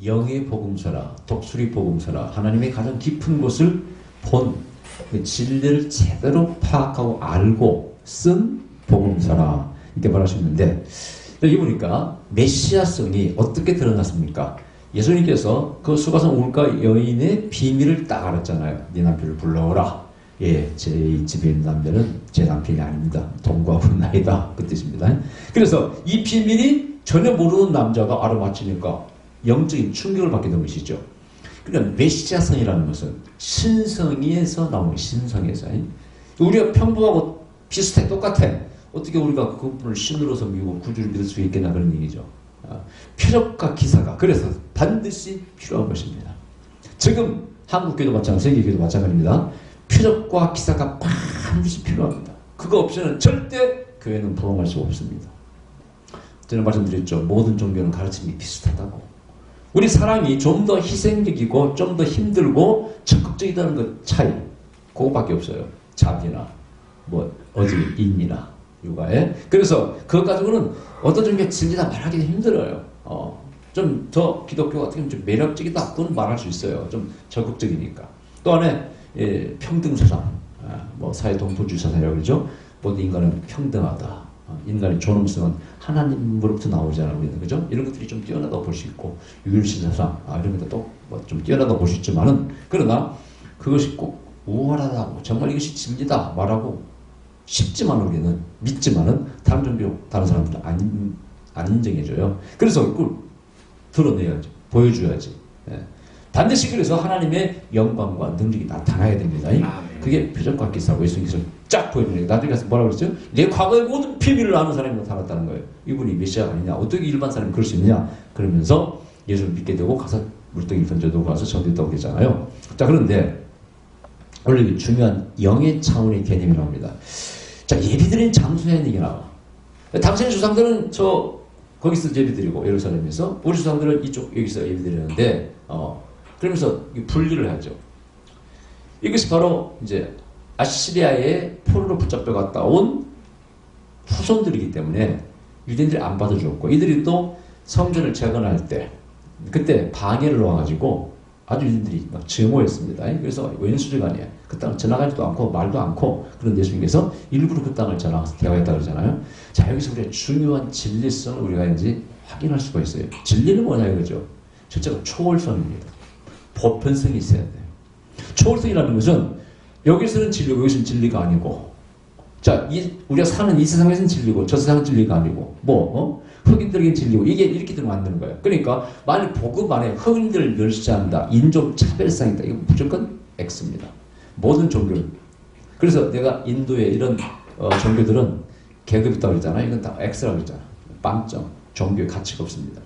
영의 복음서라, 독수리 복음서라, 하나님의 가장 깊은 곳을 본 진리를 제대로 파악하고 알고 쓴 복음서라 이렇게 말할 수 있는데, 여기 보니까 메시아성이 어떻게 드러났습니까? 예수님께서 그 수가성 울가 여인의 비밀을 딱 알았잖아요. 네 남편을 불러오라. 예, 제 집에 있는 남자는 제 남편이 아닙니다. 동거하는 나이다. 그 뜻입니다. 그래서 이 비밀이 전혀 모르는 남자가 알아맞히니까 영적인 충격을 받게 된 것이죠. 그러니까 메시아성이라는 것은 신성에서 나오는 신성에서. 우리가 평범하고 비슷해, 똑같아. 어떻게 우리가 그분을 신으로서 믿고 구주를 믿을 수 있겠나 그런 얘기죠. 표적과 기사가 그래서 반드시 필요한 것입니다. 지금 한국교도 마찬가지, 세계교도 마찬가지입니다. 표적과 기사가 반드시 필요합니다. 그거 없이는 절대 교회는 부흥할 수 없습니다. 저는 말씀드렸죠. 모든 종교는 가르침이 비슷하다고. 우리 사람이 좀 더 희생적이고 좀 더 힘들고 적극적이다는 것 차이, 그거밖에 없어요. 자비나 뭐 어디 인이나 육아에. 그래서 그것 가지고는 어떤 종교가 진리다 말하기는 힘들어요. 좀 더 기독교가 어떻게 보면 좀 매력적이다 그건 말할 수 있어요. 좀 적극적이니까. 또 안에 평등사상, 뭐 사회동포주의 사상이라고 그러죠. 모든 인간은 평등하다. 인간의 존엄성은 하나님으로부터 나오잖아요. 우리는 그죠? 이런 것들이 좀 뛰어나다고 볼 수 있고 유일신사상 이런 것도 뭐 좀 뛰어나다고 볼 수 있지만은, 그러나 그것이 꼭 우월하다고 정말 이것이 진리다 말하고 쉽지만 우리는 믿지만은 다른 종교 다른 사람들은 안 인정해줘요. 그래서 그걸 드러내야지, 보여줘야지. 반드시 그래서 하나님의 영광과 능력이 나타나야 됩니다. 그게 표적과 기사고 예수님께서 쫙 보여주는 거예요. 나중에 가서 뭐라고 그랬죠? 내 과거의 모든 비밀을 아는 사람이 나타났다는 거예요. 이분이 메시아가 아니냐? 어떻게 일반 사람이 그럴 수 있느냐? 그러면서 예수를 믿게 되고 가서 물덩이 던져두고 가서 전도했다고 그랬잖아요. 자, 그런데 원래 중요한 영의 차원의 개념이 나옵니다. 자, 예비드린 장소에 얘기 나와. 당신의 조상들은 거기서 예비드리고 예루살렘에서, 우리 조상들은 이쪽 여기서 예비드리는데 그러면서 분리를 하죠. 이것이 바로 이제 아시리아의 포로로 붙잡혀 갔다 온 후손들이기 때문에 유대인들이 안 받아줬고, 이들이 또 성전을 재건할 때 그때 방해를 놓아가지고 아주 유대인들이 막 증오했습니다. 그래서 왼수지가 아니에요. 그 땅을 지나가지도 않고 말도 않고, 그런 예수님께서 일부러 그 땅을 지나가서 대화했다 그러잖아요. 자, 여기서 우리가 중요한 진리성을 우리가 이제 확인할 수가 있어요. 진리는 뭐냐 이거죠. 첫째가 초월성입니다. 보편성이 있어야 돼요. 초월성이라는 것은 여기서는 진리고 여기서는 진리가 아니고, 자, 우리가 사는 이 세상에서는 진리고 저 세상은 진리가 아니고, 흑인들에게는 진리고, 이게 이렇게 되면 안 되는 거예요. 그러니까 만약 복음 안에 흑인들을 멸시한다, 인종 차별성이다, 이거 무조건 X입니다. 모든 종교는. 그래서 내가 인도의 이런 종교들은 계급이 있다고 그러잖아요. 이건 다 X라고 그러잖아요. 빵점, 종교의 가치가 없습니다.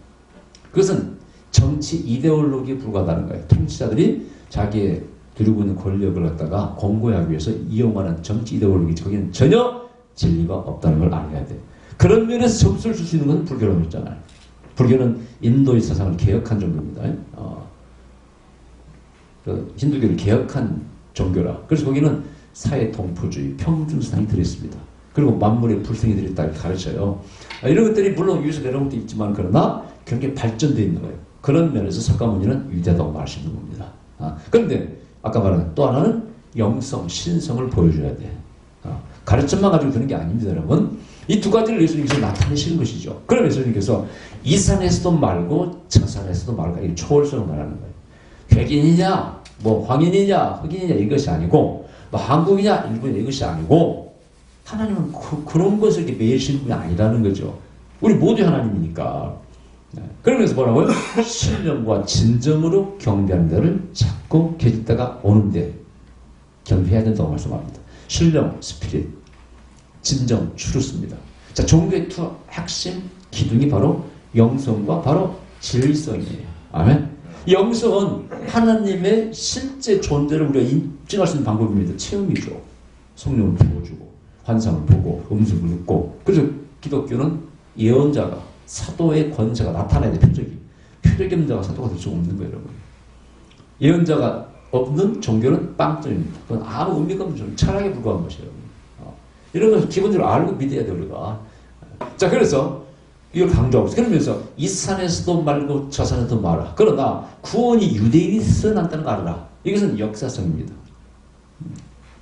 그것은 정치 이데올로기에 불과하다는 거예요. 통치자들이 자기의 누리고 있는 권력을 갖다가 공고하기 위해서 이용하는 정치 이데올로기, 거기는 전혀 진리가 없다는 걸 알아야 돼요. 그런 면에서 점수를 줄 수 있는 것은 불교라고 했잖아요. 불교는 인도의 사상을 개혁한 종교입니다. 그 힌두교를 개혁한 종교라. 그래서 거기는 사회 동포주의, 평등 사상이 들어있습니다. 그리고 만물의 불성이 들어있다 가르쳐요. 이런 것들이 물론 위에서 내려온 것도 있지만, 그러나 굉장히 발전되어 있는 거예요. 그런 면에서 석가모니는 위대하다고 말할 수 있는 겁니다. 그런데 아까 말한 또 하나는 영성, 신성을 보여줘야 돼. 가르침만 가지고 되는 게 아닙니다, 여러분. 이 두 가지를 예수님께서 나타내시는 것이죠. 그럼 예수님께서 이 산에서도 말고 저 산에서도 말고, 이 초월성을 말하는 거예요. 백인이냐, 황인이냐, 흑인이냐 이것이 아니고, 한국이냐, 일본이냐 이것이 아니고, 하나님은 그런 것을 이렇게 매이시는 분이 아니라는 거죠. 우리 모두 하나님이니까. 그러면서 뭐라고요? 신령과 진정으로 경배하는 데를 찾고 계실 때가 오는데 경배해야 된다고 말씀합니다. 신령, 스피릿, 진정, 추루스입니다. 자, 종교의 두 핵심 기둥이 바로 영성과 바로 진리성이에요. 아멘. 영성은 하나님의 실제 존재를 우리가 인증할 수 있는 방법입니다. 체험이죠. 성령을 부어주고 환상을 보고 음성을 듣고. 그래서 기독교는 예언자가, 사도의 권세가 나타나야 돼. 표적이 없는 자가 사도가 될 수 없는 거예요, 여러분. 예언자가 없는 종교는 빵점입니다. 그건 아무 의미가 없는 철학에 불과한 것이에요. 이런 것을 기본적으로 알고 믿어야 돼요, 우리가. 자, 그래서 이걸 강조하고 있어요. 그러면서 이 산에서도 말고 저 산에도 말아. 그러나 구원이 유대인에서 난다는 거 알아라. 이것은 역사성입니다.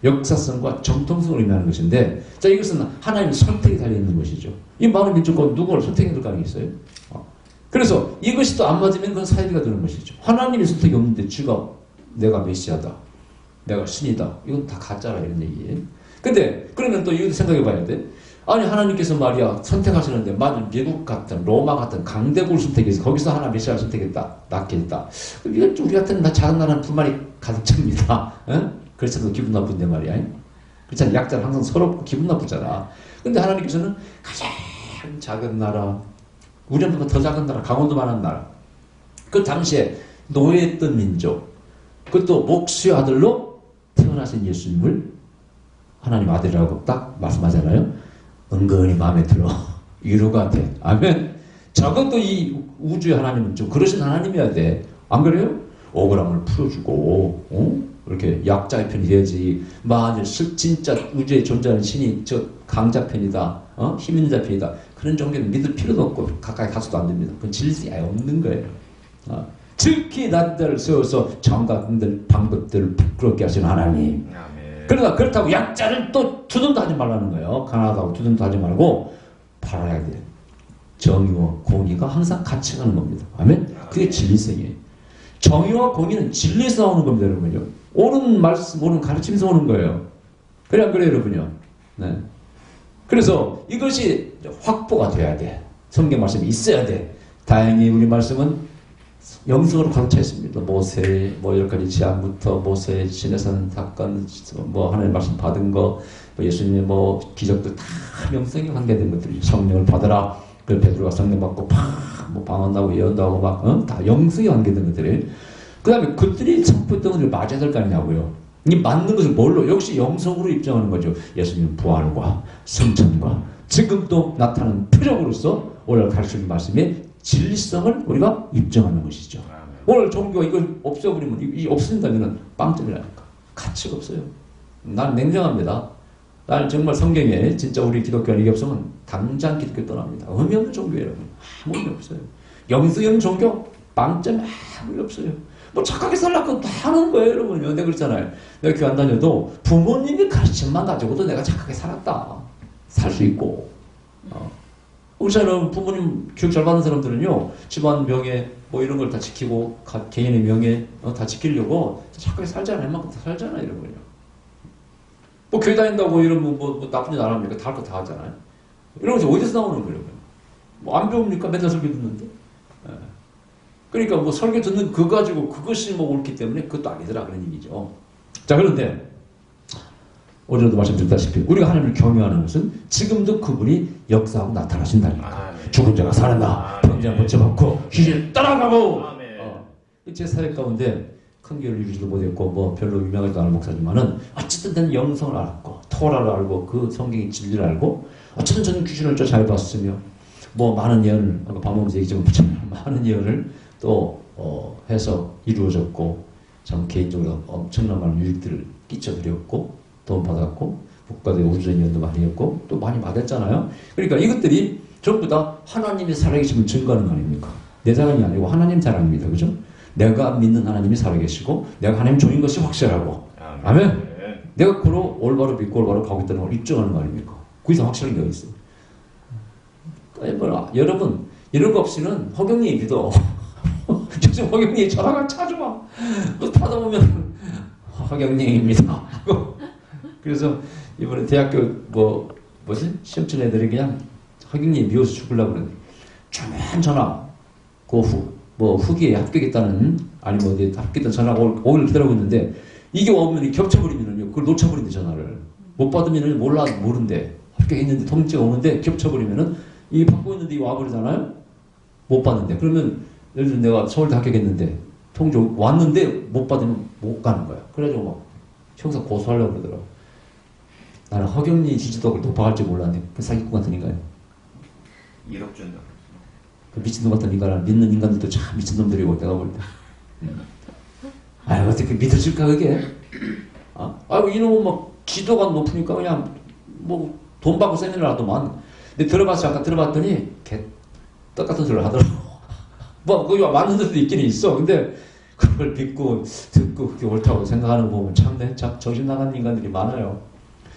역사성과 정통성을 의미하는 것인데, 자, 이것은 하나님의 선택이 달려있는 것이죠. 이 많은 민족과 누구를 선택해줄 가능성이 있어요? 그래서 이것이 또 안 맞으면 그건 사이비가 되는 것이죠. 하나님의 선택이 없는데 쥐가 내가 메시아다, 내가 신이다, 이건 다 가짜라 이런 얘기예요. 근데 그러면 또 이것도 생각해 봐야 돼. 아니 하나님께서 말이야 선택하시는데 만약 미국 같은 로마 같은 강대국을 선택해서 거기서 하나 메시아를 선택했다, 낳겠다. 이건 우리 같은 작은 나라는 불만이 가득 찹니다. 그렇지 않아도 기분 나쁜데 말이야. 그렇지 않아, 약자는 항상 서럽고 기분 나쁘잖아. 근데 하나님께서는 가장 작은 나라, 우리보다 더 작은 나라, 강원도만한 나라, 그 당시에 노예했던 민족, 그것도 목수의 아들로 태어나신 예수님을 하나님 아들이라고 딱 말씀하잖아요. 은근히 마음에 들어. 위로가 돼. 아멘. 저것도 이 우주의 하나님은 좀 그러신 하나님이어야 돼. 안 그래요? 억울함을 풀어주고, 이렇게 약자의 편이 돼야지. 만일 진짜 우주에 존재하는 신이 저 강자 편이다, 힘 있는 자 편이다, 그런 종교는 믿을 필요도 없고 가까이 가서도 안 됩니다. 그건 진리가 없는 거예요. 특히 나들을 세워서 정각들 방법들을 부끄럽게 하시는 하나님. 그러나 그렇다고 약자를 또 두둔도 하지 말라는 거예요. 가난하다고 두둔도 하지 말고 팔아야 돼. 정의와 공의가 항상 같이 가는 겁니다. 아멘? 그게 진리성이에요. 정의와 공의는 진리에서 나오는 겁니다, 여러분요. 옳은 말씀, 옳은 가르침에서 오는 거예요. 그래 안 그래요, 여러분요? 네. 그래서 이것이 확보가 돼야 돼. 성경 말씀이 있어야 돼. 다행히 우리 말씀은 영성으로 가득 차 있습니다. 모세, 여러 가지 제안부터 모세, 시내산 사건, 하나님 말씀 받은 거, 예수님의 기적들 다 영성에 관계된 것들이 성령을 받아라. 그 베드로가 성령 받고 방언하고 예언도 하고 다 영성에 관계된 것들이. 그 다음에 그들이 선포했던 것을 맞아야 될 거 아니냐고요. 이 맞는 것을 뭘로? 역시 영성으로 입증하는 거죠. 예수님 부활과 성천과 지금도 나타나는 표적으로서 오늘 가르치는 말씀의 진리성을 우리가 입증하는 것이죠. 오늘 종교가 이걸 없애버리면, 이 없앤다면 빵점이라니까. 가치가 없어요. 난 냉정합니다. 나는 정말 성경에 진짜 우리 기독교는 이게 없으면 당장 기독교 떠납니다. 의미 없는 종교예요. 아무 의미 없어요. 영성이 없는 종교, 빵점 아무 의미 없어요. 착하게 살라고 다 하는 거예요, 여러분. 내가 그랬잖아요. 내가 교회 안 다녀도 부모님이 가르침만 가지고도 내가 착하게 살았다. 살 수 있고. 우리 사람 부모님 교육 잘 받는 사람들은요, 집안 명예 이런 걸 다 지키고 개인의 명예 다 지키려고 착하게 살잖아요. 웬만큼 다 살잖아요, 이런 거요. 교회 다닌다고 이런 나쁜 짓 안 합니까? 다 할 거 다 하잖아요. 이런 것이 어디서 나오는 거예요? 안 배웁니까? 맨날 설교 듣는데. 그러니까 설교 듣는 그거 가지고 그것이 옳기 때문에 그것도 아니더라 그런 얘기죠. 자, 그런데 어제도 말씀드렸다시피 우리가 하나님을 경외하는 것은 지금도 그분이 역사하고 나타나신다니까. 죽은 자가 살아나, 병자가 고쳐받고, 귀신 따라가고. 제 사역 가운데 큰 교회를 이루지도 못했고 별로 유명하지도 않은 목사지만은 어쨌든 저는 영성을 알았고 토라를 알고 그 성경의 진리를 알고 어쨌든 저는 귀신을 잘 봤으며 많은 예언을 아까 밥 먹으면서 얘기 좀 많은 예언을 또 해서 이루어졌고 참 개인적으로 엄청난 많은 유익들을 끼쳐드렸고 돈 받았고 국가대 우주적인 연도 많이 했고 또 많이 받았잖아요. 그러니까 이것들이 전부 다 하나님이 살아계심을 증거하는 거 아닙니까? 내 자랑이 아니고 하나님 자랑입니다. 그죠? 내가 믿는 하나님이 살아계시고 내가 하나님 종인 것이 확실하고 아멘. 내가 그로 올바로 믿고 올바로 가고 있다는 걸 입증하는 거 아닙니까? 그 이상 확실한 게 어디 있어요? 여러분 이런 거 없이는 허경영이 믿어. 요즘 허경영이 전화가 자주 와. 타다 보면 허경영입니다. 그래서 이번에 대학교 시험친 애들이 그냥 허경영이 미워서 죽으려고 그러는데 전화 그 후기에 합격했다는 아니면 어디 합격했다는 전화가 오기를 기다리고 있는데 이게 오면 겹쳐버리면요 그걸 놓쳐버린대. 전화를 못 받으면 모른대. 합격했는데 통지가 오는데 겹쳐버리면은 이 받고 있는데 이 와버리잖아요. 못 받는데 그러면 예를 들어 내가 서울대 합격했는데 통지 왔는데 못 받으면 못 가는 거야. 그래가지고 형사 고소하려고 그러더라고. 나는 허경리 지지도를 높아갈지 몰랐네. 그 사기꾼 같은 인간이야. 1억 준다. 그 미친놈 같은 인간을 믿는 인간들도 참 미친놈들이고 내가 볼 때. 아유 어떻게 믿어질까 그게? 아이고 이놈은 지도가 높으니까 그냥 돈 받고 세미나를 하더만. 근데 아까 들어봤더니 똑같은 소리를 하더라고. 뭐 그게 맞는 데도 있긴 있어. 근데 그걸 믿고 듣고 그게 옳다고 생각하는 거 보면 참네, 참 정신 나간 인간들이 많아요.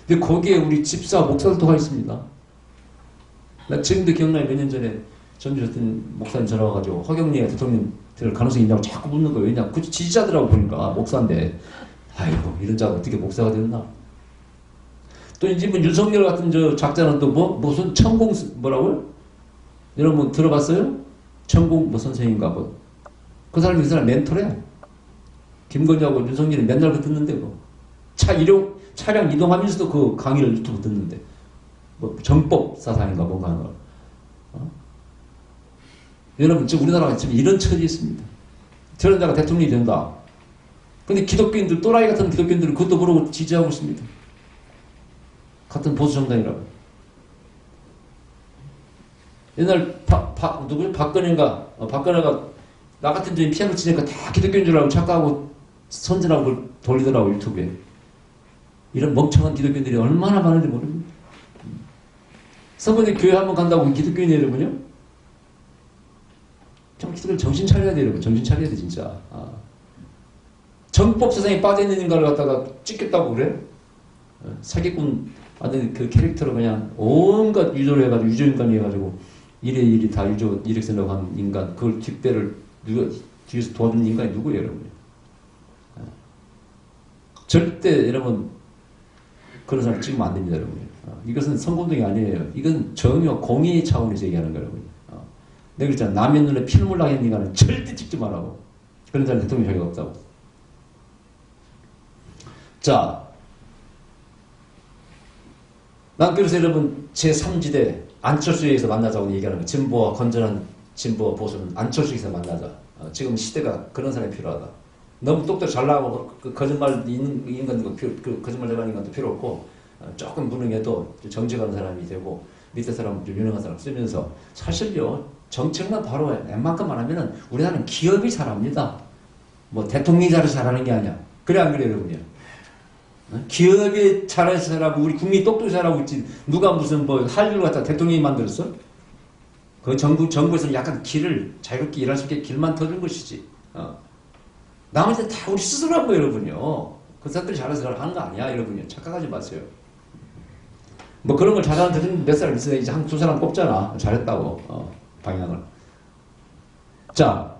근데 거기에 우리 집사 목사들도 가 있습니다. 나 지금도 기억나요. 몇 년 전에 전주 어떤 목사님 전화 와가지고 허경리가 대통령 될 가능성이 있냐고 자꾸 묻는 거예요. 왜냐, 그 지지자들하고 보니까 목사인데, 아이고 이런 자가 어떻게 목사가 됐나? 또 이 집은 윤석열 같은 저 작자는 또 무슨 천공 뭐라고요? 여러분 들어봤어요? 천공 뭐 선생인가 뭐. 그 사람이 그 사람 멘토래. 김건희하고 윤석열이 맨날 그 듣는데 뭐. 차량 이동하면서도 그 강의를 유튜브 듣는데. 뭐 정법 사상인가 뭔가 하는 거. 여러분 지금 우리나라가 지금 이런 처지에 있습니다. 저런 자가 대통령이 된다. 근데 기독교인들, 또라이 같은 기독교인들은 그것도 모르고 지지하고 있습니다. 같은 보수 정당이라고. 옛날 누구요? 박근혜가 나 같은 점이 피아노 치니까 다 기독교인 줄 알고 착각하고 선전하고 그걸 돌리더라고 유튜브에. 이런 멍청한 기독교인들이 얼마나 많은지 모릅니다. 성모님 교회 한번 간다고 기독교인 여러분요? 좀 기독교 정신 차려야 돼 여러분. 정신 차려야 돼 진짜. 정법 세상에 빠져있는 인간을 갖다가 찍겠다고 그래? 사기꾼 아들 그 캐릭터로 그냥 온갖 유도를 해가지고 유조인간이 해가지고 일이 다 유조 이력서라고 한 인간 그걸 뒷배를 누가 뒤에서 도와준 인간이 누구예요 여러분? 절대 여러분 그런 사람 찍으면 안 됩니다 여러분. 이것은 선거운동이 아니에요. 이건 정의와 공의 차원에서 얘기하는 거예요 여러분. 내가 그랬잖아. 남의 눈에 피눈물 나게 하는 인간은 절대 찍지 말라고. 그런 사람 대통령 자격이 없다고. 자, 난 그래서 여러분 제3지대 안철수에서 만나자고 얘기하는 거예요. 진보와 건전한 진보와 보수는 안철수에서 만나자. 지금 시대가 그런 사람이 필요하다. 너무 똑똑 잘 나가고 그 거짓말 있는 인간도 그 거짓말 잘하는 인간도 필요 없고 조금 무능해도 정직한 사람이 되고 밑에 사람 좀 유능한 사람 쓰면서 사실요 정책만 바로 웬만큼만 하면은 우리나라는 기업이 잘합니다. 뭐 대통령이 잘하는 게 아니야. 그래 안 그래 여러분이요? 기업이 잘해서 잘하고 우리 국민이 똑똑히 잘하고 있지. 누가 무슨 뭐 한류를 갖다 대통령이 만들었어? 그 정부에서는 약간 길을 자유롭게 일할 수 있게 길만 터준 것이지. 나머지는 다 우리 스스로 한 거예요 여러분요. 그 사람들이 잘해서 하는 거 아니야 여러분요. 착각하지 마세요. 뭐 그런 걸 잘하는 대통령 몇 사람 있어야 이제 한 두 사람 뽑잖아. 잘했다고 방향을. 자,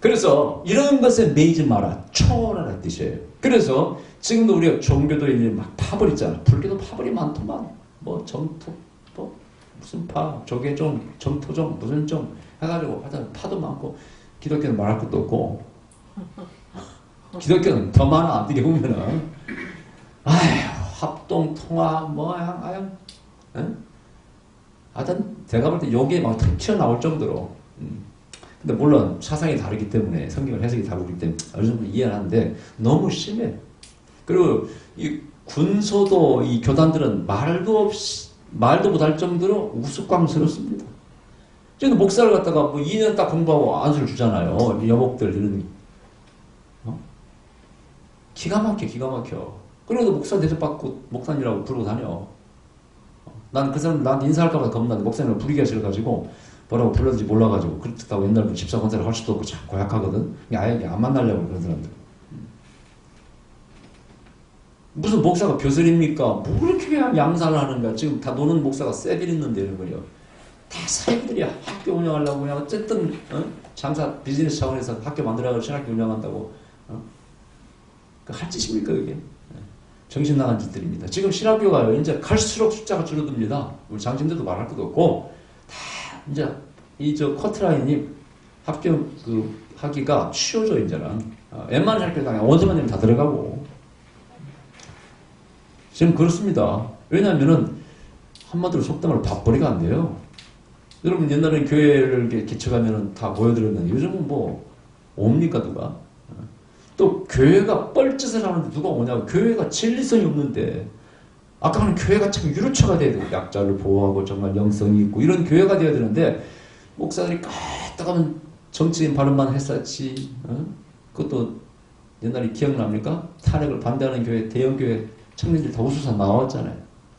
그래서 이런 것에 매이지 마라. 초월하라는 뜻이에요. 그래서 지금도 우리가 종교도 이제 막 파벌 있잖아. 불교도 파벌이 많더만. 뭐 정토, 뭐 무슨 파, 조계종, 정토종, 무슨 종 해가지고 하여튼 파도 많고 기독교는 말할 것도 없고 기독교는 더 많아. 앞뒤에 보면은 아휴 합동 통화 뭐야 아유, 하여튼 제가 볼 때 여기에 막 튀어나올 정도로. 근데 물론 사상이 다르기 때문에 성경을 해석이 다르기 때문에 어느 정도 이해는 하는데 너무 심해. 그리고 이 군소도 이 교단들은 말도 못할 정도로 우스꽝스럽습니다. 지금 목사를 갖다가 뭐 2년 딱 공부하고 안수를 주잖아요. 여목들 이런 기가 막혀. 그래도 목사 대접받고 목사님이라고 부르고 다녀. 난 그 사람 나한테 인사할까봐 겁나는데 목사님을 부르기가 싫어가지고 뭐라고 불렀는지 몰라가지고 그렇다고 옛날부터 집사 권사를 할 수도 없고 참 고약하거든. 아예 안 만나려고 그런 사람들. 무슨 목사가 벼슬입니까? 뭐 이렇게 그냥 양산을 하는가. 지금 다 노는 목사가 세빌 있는데 이런 거요. 다 사람들이 학교 운영하려고 그냥 어쨌든 장사 비즈니스 차원에서 학교 만들어가지고 신학교 운영한다고 할 짓입니까 그게? 정신 나간 짓들입니다. 지금 신학교가요 이제 갈수록 숫자가 줄어듭니다. 우리 장신들도 말할 것도 없고 다 이제 이 저 커트라인이 합격 그 하기가 쉬워져 이제는 웬만한 학교 당에 어디만 되면 다 들어가고 지금 그렇습니다. 왜냐하면은 한마디로 속담으로 밥벌이가 안 돼요. 여러분 옛날에 교회를 이렇게 개척하면은 다 모여들었는데 요즘은 뭐 옵니까 누가? 또 교회가 뻘짓을 하는데 누가 오냐고. 교회가 진리성이 없는데 아까 하는 교회가 참 유로처가 돼야 되고 약자를 보호하고 정말 영성이 있고 이런 교회가 돼야 되는데 목사들이 까딱하면 정치인 발언만 했었지. 그것도 옛날에 기억납니까? 탄핵을 반대하는 교회 대형교회 청년들이 다 우수사 나왔잖아요.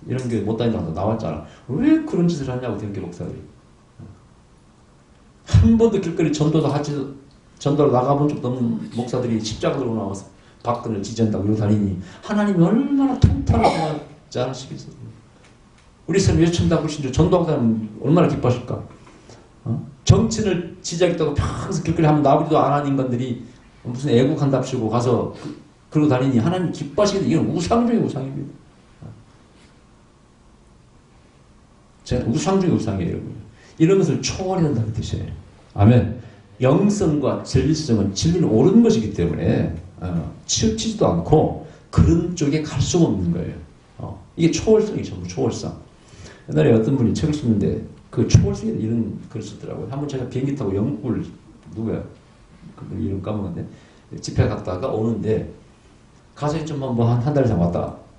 이런 교회 못 다닌다고 나왔잖아. 왜 그런 짓을 하냐고 대형교회 목사들이. 한 번도 길거리 전도로 나가본 적도 없는 목사들이 십자가 들고 나와서 박근을 지지한다고 이러고 다니니 하나님이 얼마나 통탄하지 않으시겠어요. 우리 사람 예천다 불신주 전도하는 사람 얼마나 기뻐하실까. 정치를 지지하겠다고 평생 길거리 하면 나오지도 안 하는 인간들이 무슨 애국한답시고 가서 그러고 다니니 하나님 기뻐하시겠다. 이건 우상 중의 우상입니다. 제가 우상 중의 우상이에요. 여러분. 이런 것을 초월한다는 뜻이에요. 아멘. 영성과 진리성은 진리는 옳은 것이기 때문에 치우치지도 않고 그런 쪽에 갈 수가 없는 거예요. 이게 초월성이죠. 초월성. 옛날에 어떤 분이 책을 썼는데 그 초월성에 이런 글을 썼더라고요. 한번 제가 비행기 타고 영국을 누구야? 그분 이름 까먹었네. 집회 갔다가 오는데 가서 좀 한 달 이상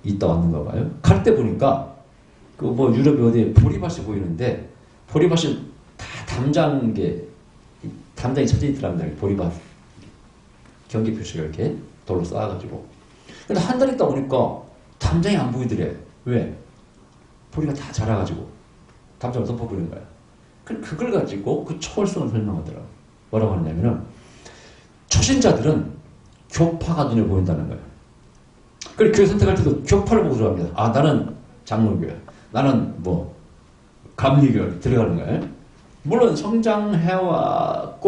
있다 왔는가 봐요. 갈 때 보니까 그 뭐 유럽에 어디에 보리밭이 보이는데 보리밭이 다 담장이 쳐져 있더랍니다. 보리밭 경계 표시가 이렇게 돌로 쌓아가지고. 근데 한 달 있다 오니까 담장이 안 보이더래. 왜? 보리가 다 자라가지고 담장을 덮어버리는 거야. 그걸 가지고 그 초월성을 설명하더라고. 뭐라고 하냐면은 초신자들은 교파가 눈에 보인다는 거예요. 그리고 교회 선택할 때도 교파를 보고 들어갑니다. 아, 나는 장로교야. 나는 뭐 감리교에 들어가는 거예요. 물론 성장해왔고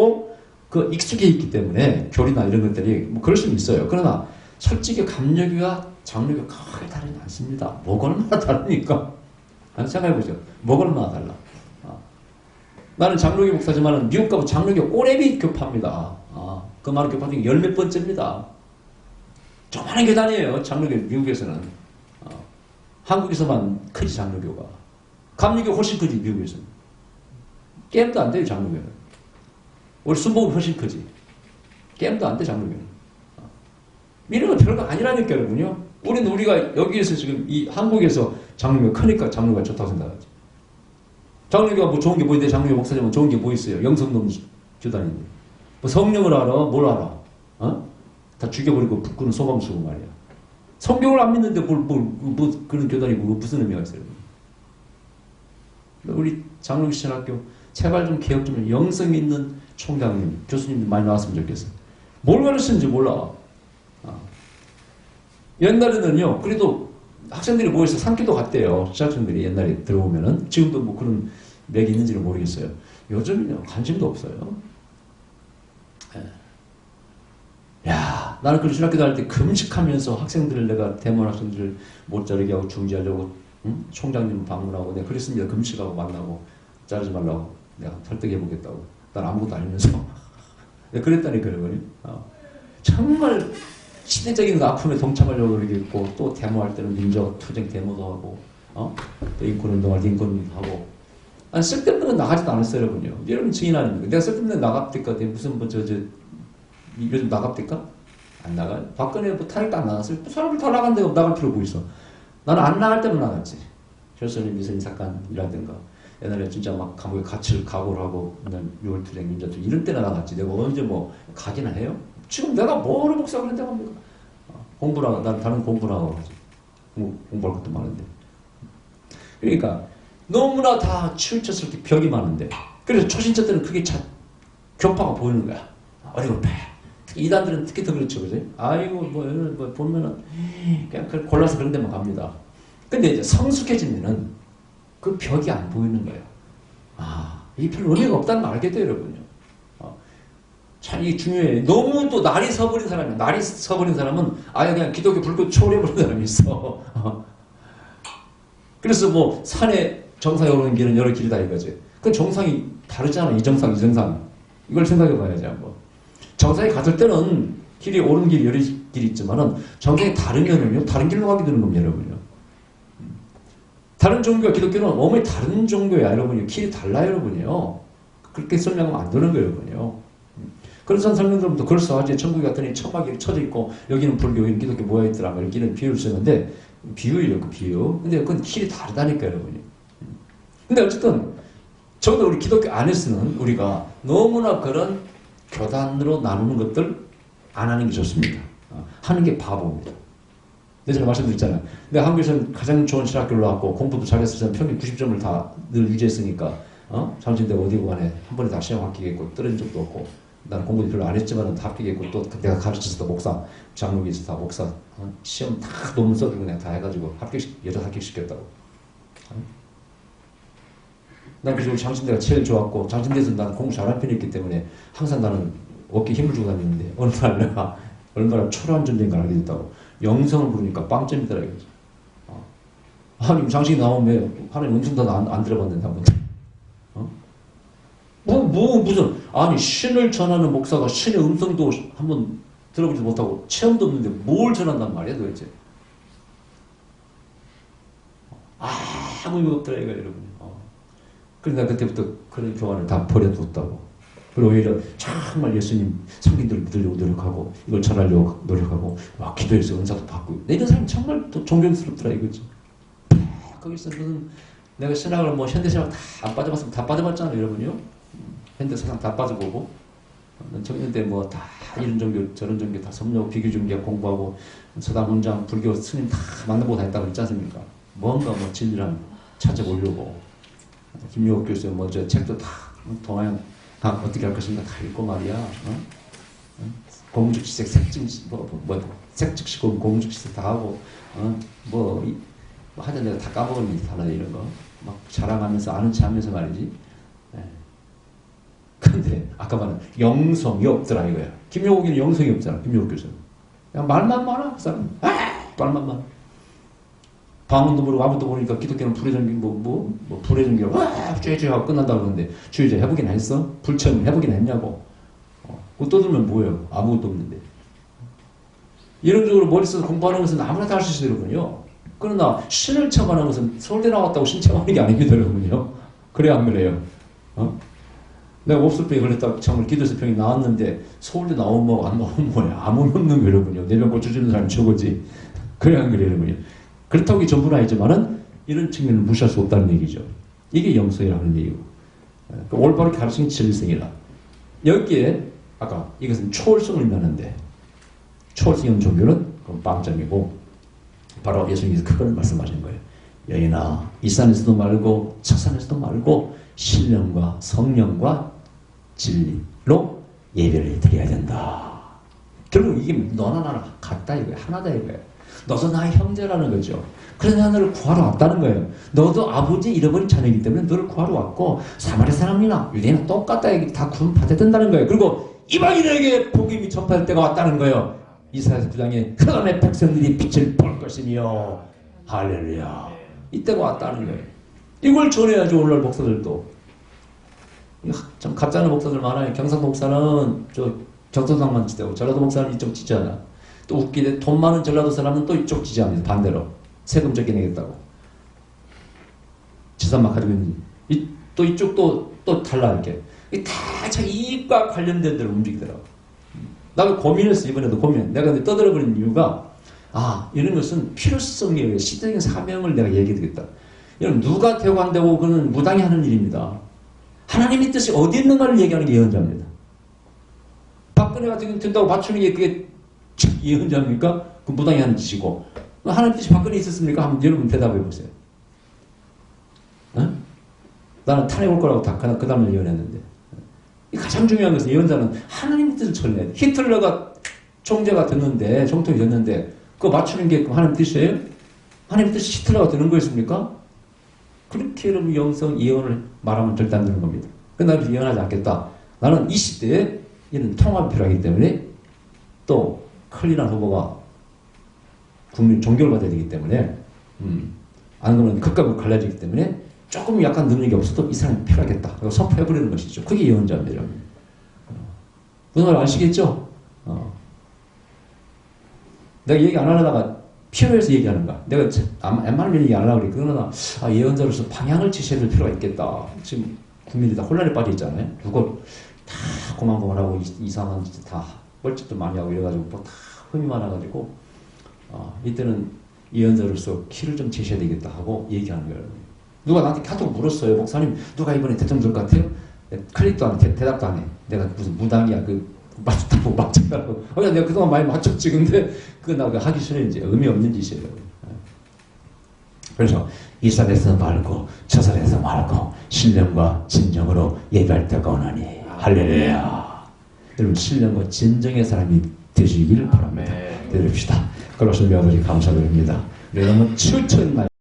그 익숙해 있기 때문에 교리나 이런 것들이 뭐 그럴 수는 있어요. 그러나 솔직히 감리교와 장로교가 크게 다르지 않습니다. 뭐가 얼마나 다르니까. 생각해보죠. 뭐가 얼마나 달라. 나는 장로교 목사지만 미국 가면 장로교 꼬레비 교파입니다. 그 많은 교파 중에 열 몇 번째입니다. 조그마한 교단이에요. 장로교 미국에서는. 한국에서만 크지 장로교가. 감리교 훨씬 크지 미국에서는. 게임도 안 돼요 장로교는. 우리 순복음 훨씬 크지. 게임도 안 돼 장로교는. 이런 건 별거 아니라니까 여러분요. 우리가 여기에서 지금 이 한국에서 장로교가 크니까 장로교가 좋다고 생각하지. 장로교가 뭐 좋은 게 뭐 있는데 장로교 목사님은 좋은 게 뭐 있어요. 영성놈 교단인데. 뭐 성령을 알아? 뭘 알아? 다 죽여버리고 북구는 소감 쓰고 말이야. 성경을 안 믿는데 뭐 그런 교단이 무슨 의미가 있어요? 우리 장로교 신학교 제발 좀 개혁 좀 영성 있는 총장님, 교수님들 많이 나왔으면 좋겠어. 뭘 가르치는지 몰라. 옛날에는요, 그래도 학생들이 모여서 산기도 갔대요. 신학생들이 옛날에 들어오면은. 지금도 뭐 그런 맥이 있는지는 모르겠어요. 요즘은요, 관심도 없어요. 야, 나는 그 신학교 다닐 때 금식하면서 학생들을 내가 대만 학생들을 못 자르게 하고 중지하려고 총장님 방문하고 내가 그랬습니다. 금식하고 만나고 자르지 말라고 내가 설득해보겠다고. 난 아무것도 아니면서. 내가 그랬다니까요. 정말 시대적인 아픔에 동참하려고 그러겠고 또 데모할 때는 민족 투쟁 데모도 하고 또 인권운동할 때 인권운동도 하고 난 쓸데없는 건 나가지도 않았어요. 여러분요. 여러분 증인 아닙니까? 내가 쓸데없는 나갑니까? 무슨 요즘 나갑니까? 안 나가요? 박근혜 뭐 탄핵도 안 나갔어요. 사람들 다 나간데 나갈 필요 뭐 있어. 나는 안 나갈 때만 나갔지. 결선의 미선인 사건이라든가 옛날에 진짜 막 감옥에 갇힐 각오를 하고 6.25투쟁 민자투쟁 이런 때나 나갔지. 내가 언제 뭐 가기나 해요? 지금 내가 뭐를 복사하고 있는데 갑니까? 공부나 난 다른 공부나 하고 하지. 공부할 것도 많은데. 그러니까 너무나 다 치우쳤을 때 벽이 많은데 그래서 초신자 때는 그게 교파가 보이는 거야. 어리고 패. 이단들은 특히 더 그렇죠, 그죠? 아이고 뭐 보면은 그냥 골라서 그런 데만 갑니다. 근데 이제 성숙해지면은 그 벽이 안 보이는 거예요. 이 별로 의미가 없다는 걸 알게 돼요, 여러분요. 참 이게 중요해요. 너무 또 날이 서버린 사람은 아예 그냥 기독교 불교 초월해버린 사람이 있어. 그래서 뭐 산에 정상에 오르는 길은 여러 길이다 이거지. 그 정상이 다르잖아. 이 정상. 이걸 생각해 봐야지 한번. 정상에 갔을 때는 길이 오른 길이 여러 길이 있지만은 정상이 다르면은요 다른 길로 가게 되는 겁니다, 여러분요. 다른 종교와 기독교는 어머니 다른 종교야, 여러분요. 길이 달라요, 여러분요. 그렇게 설명하면 안 되는 거예요, 여러분요. 그래서 설명들부터 그럴싸하지. 천국에 갔더니 천막이 쳐져 있고 여기는 불교, 여기는 기독교 모여있더라. 이렇게는 비유를 쓰는데 비유예요, 그 비유. 근데 그건 길이 다르다니까, 여러분요. 근데 어쨌든 적어도 우리 기독교 안에서는 우리가 너무나 그런 교단으로 나누는 것들 안 하는 게 좋습니다. 하는 게 바보입니다. 제가 말씀드렸잖아요. 내가 한국에서는 가장 좋은 신학교를 나왔고 공부도 잘했을 때 평균 90점을 다 늘 유지했으니까 장신대가 어디고 간에 한 번에 다 시험 합격했고 떨어진 적도 없고 나는 공부도 별로 안 했지만 다 합격했고 또 내가 가르쳐서 목사 장로교에서 다 목사 시험 다 논문 써주고 그냥 다 해가지고 여자 합격시켰다고. 난 그래서 장신대가 제일 좋았고 장신대에서 나는 공부 잘하는 편이었기 때문에 항상 나는 어깨에 힘을 주고 다녔는데 어느 날 내가 얼마나 초라한 존재인가 알게 됐다고. 영성을 부르니까 빵점이더라 이거지. 하나님 장신이 나오면 왜 하나님 음성도 안 들어봤는데 한 번도. 무슨 아니 신을 전하는 목사가 신의 음성도 한번 들어보지도 못하고 체험도 없는데 뭘 전한단 말이야 도대체. 아무 의미 없더라 이거 여러분. 그래서 내가 그때부터 그런 교환을 다 버려뒀다고. 그리고 오히려 정말 예수님 성경들을 믿으려고 노력하고 이걸 전하려고 노력하고 막 기도해서 은사도 받고 이런 사람이 정말 또 존경스럽더라 이거지. 거기서 무슨 내가 신학을 뭐 현대신학 다 안 빠져봤으면 다 빠져봤잖아요 여러분요. 현대세상 다 빠져보고 청년 때 뭐 다 이런 종교 저런 종교 다 섭렵 비교 종교 공부하고 서당 훈장 불교 스님 다 만나보고 다녔다고 했지 않습니까? 뭔가 뭐 진리랑 찾아보려고 김용옥 교수 뭐 저 책도 다 동아양 다 어떻게 할 것인가 다 읽고 말이야. 공주시색 색증시 색즉시 공주시색 다 하고 하여튼 내가 다 까먹었는데 하나 이런 거 막 자랑하면서 아는 체 하면서 말이지. 근데 아까 말한 영성이 없더라 이거야. 김용옥이는 영성이 없잖아. 김용옥 교수는 그냥 말만 많아 그 사람. 말만 많아. 방언도 모르고 아무도 모르니까 기독교는 불의 전기 불의 전기라고 쟤 하고 끝난다고 그러는데 주의자 해보긴 했어? 불체험 해보긴 했냐고. 그거 떠들면 뭐예요? 아무것도 없는데. 이론적으로 머릿속에서 공부하는 것은 아무나 다 할 수 있으더군요. 그러나 신을 체험하는 것은 서울대 나왔다고 신 체험하는 게 아니더군요. 그래야 안 그래요? 내가 옵술병이 걸렸다고 정말 기도에서 병이 나왔는데 서울대 나오면 뭐 안 나오면 뭐야. 아무 없는 거 여러분요. 내병 고쳐주는 사람이 저거지. 그래야 안 그래요 여러분요. 그렇다고 이게 전부는 아니지만은 이런 측면을 무시할 수 없다는 얘기죠. 이게 영성이라는 얘기고. 올바로 가르치는 진리성이라. 여기에 아까 이것은 초월성을 의미하는데 초월성형 종교는 빵점이고 바로 예수님께서 그걸 말씀하신 거예요. 여인아 이 산에서도 말고 저 산에서도 말고 신령과 성령과 진리로 예배를 드려야 된다. 결국 이게 너나 나나 같다 이거야. 하나다 이거야. 너도 나의 형제라는 거죠. 그래서 내가 너를 구하러 왔다는 거예요. 너도 아버지 잃어버린 자녀이기 때문에 너를 구하러 왔고 사마리아 사람이나 유대인이나 똑같다. 다 구원 받아야 된다는 거예요. 그리고 이방인에게 복음이 전파될 때가 왔다는 거예요. 이사야서 9장에 그날의 백성들이 빛을 볼 것이며 할렐루야. 이때가 왔다는 거예요. 이걸 전해야죠. 오늘날 목사들도. 참 가짜는 목사들 많아요. 경상도 목사는 저 경상도만 지대고 전라도 목사는 이쪽 지지하나. 또 웃기게 돈 많은 전라도 사람은 또 이쪽 지지합니다. 반대로. 세금 적게 내겠다고. 재산만 가지고 있는. 또 이쪽도 또 달라 이렇게. 다 자기 이익과 관련된 데로 움직이더라고. 나도 고민했어. 이번에도 고민. 내가 근데 떠들어버린 이유가 이런 것은 필요성에 의해 시대적인 사명을 내가 얘기해드리겠다. 여러분 누가 되고 안 되고 그건 무당이 하는 일입니다. 하나님의 뜻이 어디 있는가를 얘기하는 게 예언자입니다. 박근혜가 된다고 맞추는 게 그게 예언자입니까? 그 무당이 하는 짓이고. 하나님 뜻이 박근혜에 있었습니까? 한번 여러분 대답해 보세요. 나는 탄핵 올 거라고 다 그 다음에 예언했는데. 가장 중요한 것은 예언자는 하나님의 뜻을 전해야 돼. 히틀러가 총재가 됐는데, 총통이 됐는데, 그거 맞추는 게 하나님 뜻이에요? 하나님 뜻이 히틀러가 되는 거였습니까? 그렇게 여러분 영성 예언을 말하면 절대 안 되는 겁니다. 나는 예언하지 않겠다. 나는 이 시대에 이런 통합이 필요하기 때문에 또 클린한 후보가 국민 존경을 받아야 되기 때문에 안 그러면 극과 극 갈라지기 때문에 조금 약간 능력이 없어도 이 사람이 필요하겠다. 그리고 선포해버리는 것이죠. 그게 예언자입니다. 여러분. 무슨 말 아시겠죠? 내가 얘기 안 하려다가 필요해서 얘기하는 거야. 내가 웬만하면 얘기 안 하려고 그래. 그러나 예언자로서 방향을 지시해야 될 필요가 있겠다. 지금 국민이 다 혼란에 빠져 있잖아요. 그걸 다 고만고만하고 이상한 짓 다 뻘짓도 많이 하고 이래가지고 뭐 다 흠이 많아가지고 이때는 예언자로서 키를 좀 제시해야 되겠다 하고 얘기하는 거예요. 누가 나한테 카톡 물었어요. 목사님 누가 이번에 대통령 될 것 같아요? 클릭도 안 해. 대답도 안 해. 내가 무슨 무당이야. 맞췄다고 맞췄다고. 내가 그동안 많이 맞췄지. 근데 그거 나 하기 싫어. 이제 의미 없는 짓이에요. 그래서 이 산에서 말고 저 산에서 말고 신령과 진정으로 예배할 때가 오나니 할렐루야. 여러분 신령과 진정의 사람이 되시길 바랍니다. 기도합시다. 그러신 우리 아버지 감사드립니다. 우리가 너무 추천